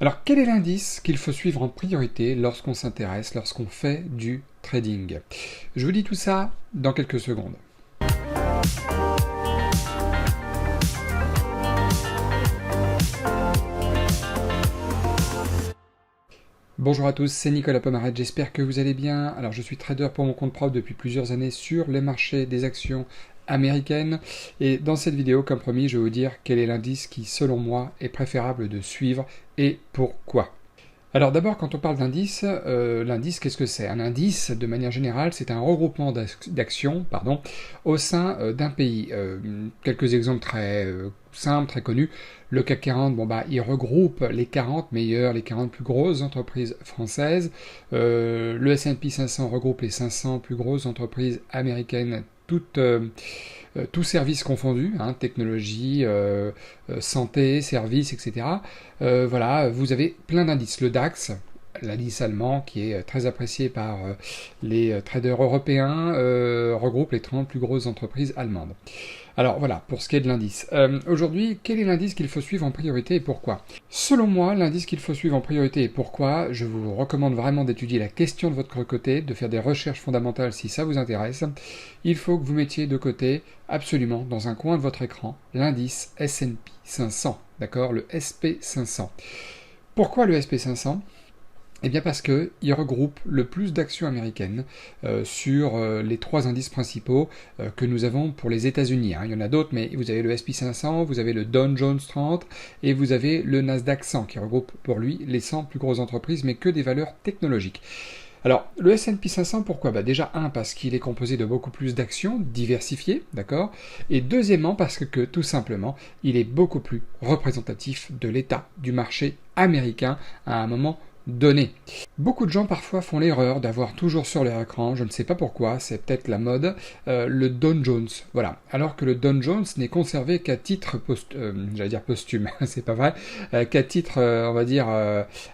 Alors, quel est l'indice qu'il faut suivre en priorité lorsqu'on fait du trading? Je vous dis tout ça dans quelques secondes. Bonjour à tous, c'est Nicolas Pomarette, j'espère que vous allez bien. Alors je suis trader pour mon compte propre depuis plusieurs années sur les marchés des actions américaines. Et dans cette vidéo, comme promis, je vais vous dire quel est l'indice qui, selon moi, est préférable de suivre et pourquoi. Alors d'abord, quand on parle d'indice, l'indice, qu'est-ce que c'est? Un indice, de manière générale, c'est un regroupement d'actions au sein d'un pays. Quelques exemples très simples, très connus. Le CAC 40, il regroupe les 40 meilleures, les 40 plus grosses entreprises françaises. Le S&P 500 regroupe les 500 plus grosses entreprises américaines, tous services confondus, technologie, santé, services, etc. Voilà, vous avez plein d'indices. Le DAX, l'indice allemand, qui est très apprécié par les traders européens, regroupe les 30 plus grosses entreprises allemandes. Alors voilà, pour ce qui est de l'indice. Aujourd'hui, quel est l'indice qu'il faut suivre en priorité et pourquoi? Selon moi, l'indice qu'il faut suivre en priorité et pourquoi, je vous recommande vraiment d'étudier la question de votre côté, de faire des recherches fondamentales si ça vous intéresse. Il faut que vous mettiez de côté, absolument, dans un coin de votre écran, l'indice S&P 500, d'accord? Le SP500. Pourquoi le SP500? Eh bien parce qu'il regroupe le plus d'actions américaines sur les trois indices principaux que nous avons pour les États-Unis. Il y en a d'autres, mais vous avez le S&P 500, vous avez le Dow Jones 30 et vous avez le Nasdaq 100 qui regroupe pour lui les 100 plus grosses entreprises, mais que des valeurs technologiques. Alors, le S&P 500, pourquoi? Déjà, parce qu'il est composé de beaucoup plus d'actions diversifiées, d'accord? Et deuxièmement, parce que, tout simplement, il est beaucoup plus représentatif de l'état du marché américain à un moment donné. Beaucoup de gens parfois font l'erreur d'avoir toujours sur leur écran, je ne sais pas pourquoi, c'est peut-être la mode, le Dow Jones. Voilà. Alors que le Dow Jones n'est conservé qu'à titre posthume, c'est pas vrai, qu'à titre,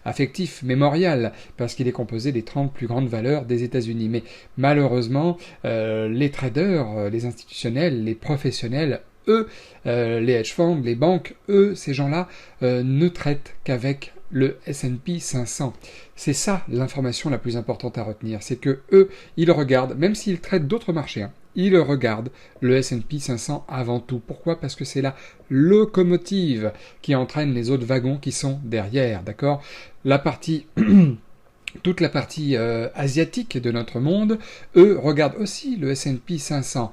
affectif, mémorial, parce qu'il est composé des 30 plus grandes valeurs des États-Unis. Mais malheureusement, les traders, les institutionnels, les professionnels, eux, les hedge funds, les banques, eux, ces gens-là, ne traitent qu'avec le S&P 500. C'est ça l'information la plus importante à retenir, c'est que eux, ils regardent, même s'ils traitent d'autres marchés, ils regardent le S&P 500 avant tout. Pourquoi? Parce que c'est la locomotive qui entraîne les autres wagons qui sont derrière, d'accord? Toute la partie asiatique de notre monde, eux regardent aussi le S&P 500.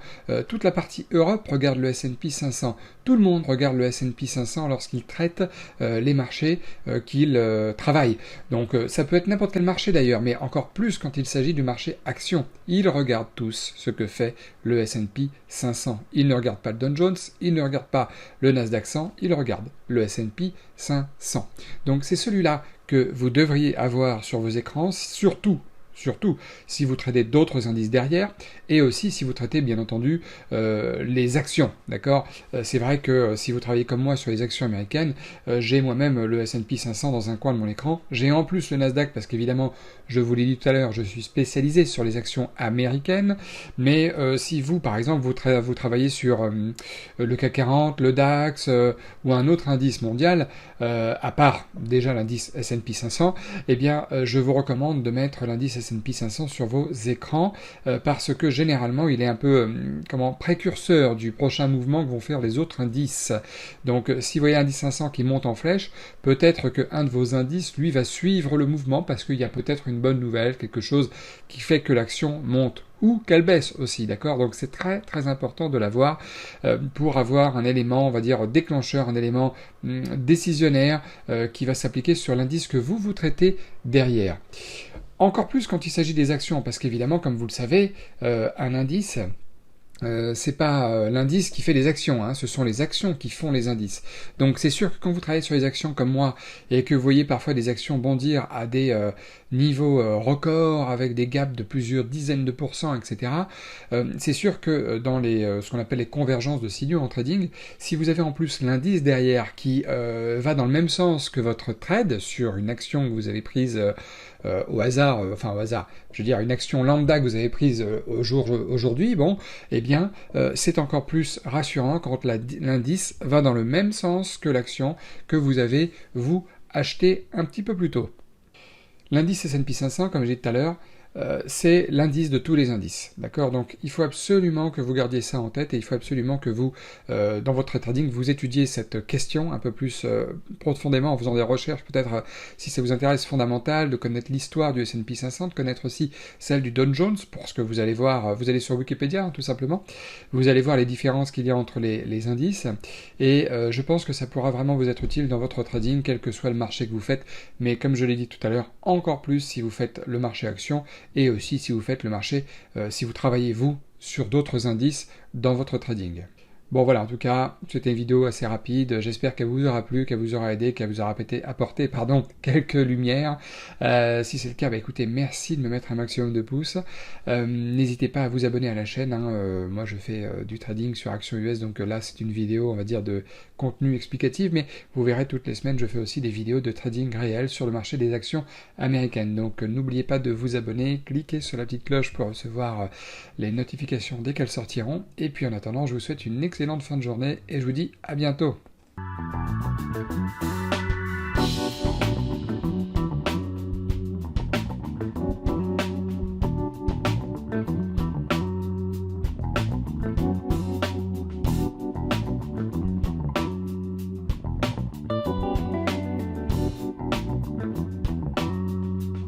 Toute la partie Europe regarde le S&P 500. Tout le monde regarde le S&P 500 lorsqu'il traite les marchés qu'il travaille. Donc ça peut être n'importe quel marché d'ailleurs, mais encore plus quand il s'agit du marché action. Ils regardent tous ce que fait le S&P 500. Ils ne regardent pas le Dow Jones, ils ne regardent pas le Nasdaq 100, ils regardent le S&P 500. Donc c'est celui-là que vous devriez avoir sur vos écrans, surtout si vous tradez d'autres indices derrière, et aussi si vous traitez bien entendu les actions, d'accord? C'est vrai que si vous travaillez comme moi sur les actions américaines, j'ai moi-même le S&P 500 dans un coin de mon écran, j'ai en plus le Nasdaq parce qu'évidemment, je vous l'ai dit tout à l'heure, je suis spécialisé sur les actions américaines, mais si vous, par exemple, vous travaillez sur le CAC 40, le DAX ou un autre indice mondial, à part déjà l'indice S&P 500, eh bien, je vous recommande de mettre l'indice S&P 500 sur vos écrans parce que généralement il est un peu précurseur du prochain mouvement que vont faire les autres indices. Donc si vous voyez l'indice 500 qui monte en flèche, peut-être qu'un de vos indices lui va suivre le mouvement parce qu'il y a peut-être une bonne nouvelle, quelque chose qui fait que l'action monte ou qu'elle baisse aussi, d'accord? Donc c'est très très important de l'avoir pour avoir un élément, on va dire, déclencheur, un élément décisionnaire qui va s'appliquer sur l'indice que vous traitez derrière. Encore plus quand il s'agit des actions, parce qu'évidemment, comme vous le savez, un indice, c'est pas l'indice qui fait les actions, ce sont les actions qui font les indices. Donc c'est sûr que quand vous travaillez sur les actions comme moi, et que vous voyez parfois des actions bondir à des niveaux records, avec des gaps de plusieurs dizaines de pourcents, etc., c'est sûr que dans ce qu'on appelle les convergences de signaux en trading, si vous avez en plus l'indice derrière qui va dans le même sens que votre trade sur une action que vous avez prise au hasard, je veux dire une action lambda que vous avez prise aujourd'hui, eh bien c'est encore plus rassurant quand l'indice va dans le même sens que l'action que vous avez, vous, acheter un petit peu plus tôt. L'indice S&P 500, comme j'ai dit tout à l'heure, c'est l'indice de tous les indices, d'accord? Donc il faut absolument que vous gardiez ça en tête et il faut absolument que vous, dans votre trading, vous étudiez cette question un peu plus profondément en faisant des recherches, peut-être si ça vous intéresse fondamentales, de connaître l'histoire du S&P 500, de connaître aussi celle du Dow Jones, pour ce que vous allez voir, vous allez sur Wikipédia, hein, tout simplement, vous allez voir les différences qu'il y a entre les indices, et je pense que ça pourra vraiment vous être utile dans votre trading, quel que soit le marché que vous faites, mais comme je l'ai dit tout à l'heure, encore plus si vous faites le marché action, et aussi si vous faites le marché, si vous travaillez vous sur d'autres indices dans votre trading. Bon voilà, en tout cas, c'était une vidéo assez rapide, j'espère qu'elle vous aura plu, qu'elle vous aura aidé, qu'elle vous aura apporté quelques lumières. Si c'est le cas, bah écoutez, merci de me mettre un maximum de pouces. N'hésitez pas à vous abonner à la chaîne, hein. Moi je fais du trading sur Action US, donc là c'est une vidéo, on va dire, de contenu explicatif, mais vous verrez toutes les semaines, je fais aussi des vidéos de trading réel sur le marché des actions américaines. Donc n'oubliez pas de vous abonner, cliquez sur la petite cloche pour recevoir les notifications dès qu'elles sortiront. Et puis en attendant, je vous souhaite une excellente fin de journée et je vous dis à bientôt.